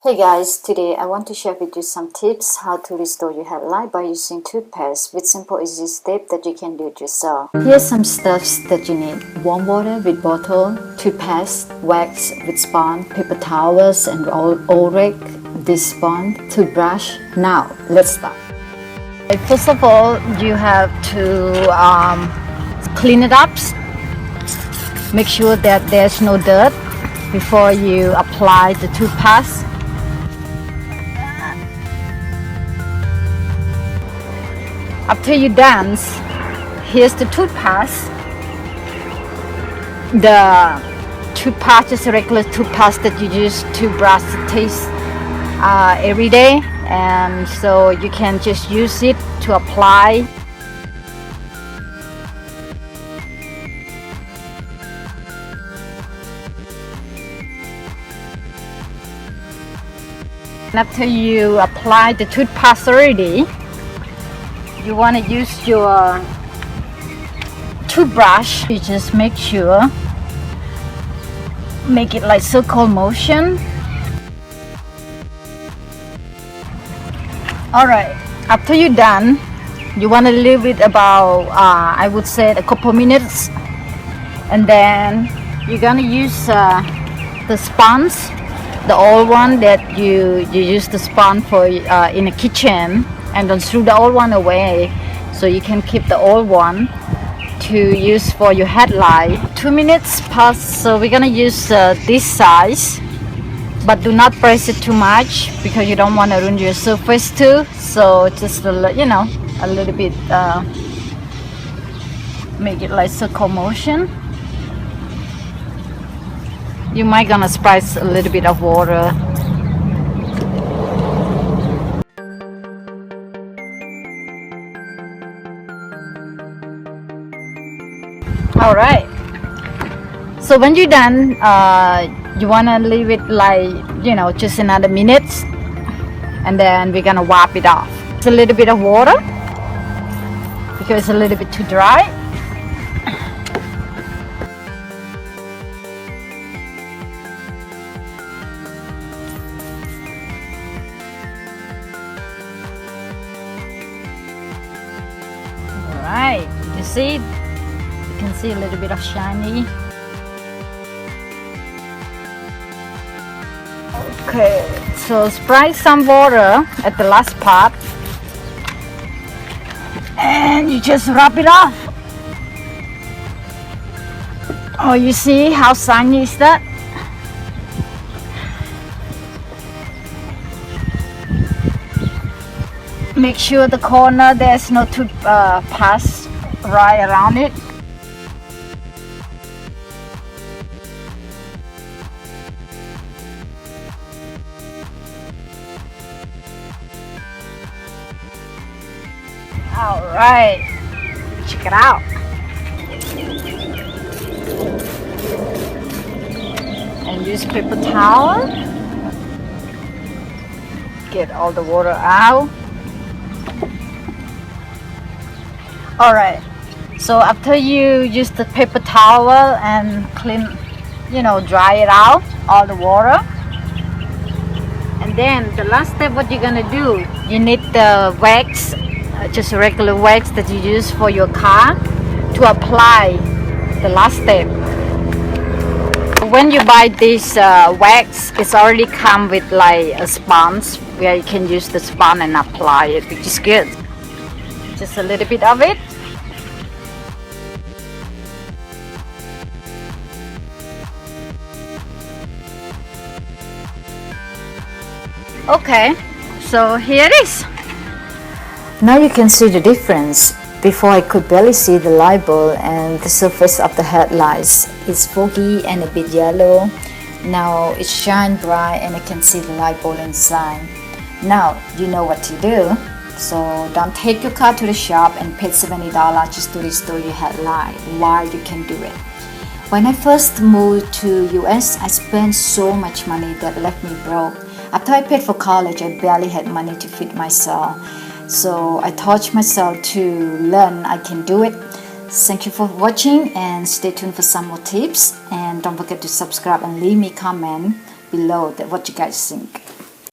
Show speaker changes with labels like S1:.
S1: Hey guys, today I want to share with you some tips how to restore your headlight by using toothpaste with simple easy steps that you can do it yourself. Here's some stuffs that you need: warm water with bottle, toothpaste, wax with sponge, paper towels and old rag, this sponge, toothbrush. Now let's start. First of all, you have to clean it up. Make sure that there's no dirt before you apply the toothpaste. After you dance, here's the toothpaste. The toothpaste is a regular toothpaste that you use to brush the teeth every day, and so you can just use it to apply. And after you apply the toothpaste already, you want to use your toothbrush. You just make it like circle motion. Alright, after you're done, you want to leave it about I would say a couple minutes, and then you're gonna use the sponge, the old one that you use the sponge for in the kitchen, and then throw the old one away so you can keep the old one to use for your headlight. 2 minutes pass, so we're gonna use this size, but do not press it too much because you don't want to ruin your surface too. So just a little bit, make it like circle motion. You might gonna sprice a little bit of water. Alright, so when you're done, you want to leave it like just another minute, and then we're gonna wipe it off. It's a little bit of water because it's a little bit too dry. Alright, you see? You can see a little bit of shiny. Okay, so spray some water at the last part and you just rub it off. Oh, you see how shiny is that? Make sure the corner there's no toothpaste right around it. Alright, check it out. And use paper towel. Get all the water out. Alright, so after you use the paper towel and clean, dry it out, all the water. And then the last step, what you're gonna do, you need the wax, just a regular wax that you use for your car, to apply the last step. When you buy this wax, it's already come with like a sponge where you can use the sponge and apply it, which is good. Just a little bit of it. Okay, so here it is. Now you can see the difference. Before I could barely see the light bulb and the surface of the headlights. It's foggy and a bit yellow. Now it shines bright and I can see the light bulb inside. Now you know what to do. So don't take your car to the shop and pay $70 just to restore your headlight while you can do it. When I first moved to US, I spent so much money that left me broke. After I paid for college, I barely had money to feed myself. So I taught myself to learn I can do it. Thank you for watching and stay tuned for some more tips. And don't forget to subscribe and leave me a comment below that what you guys think.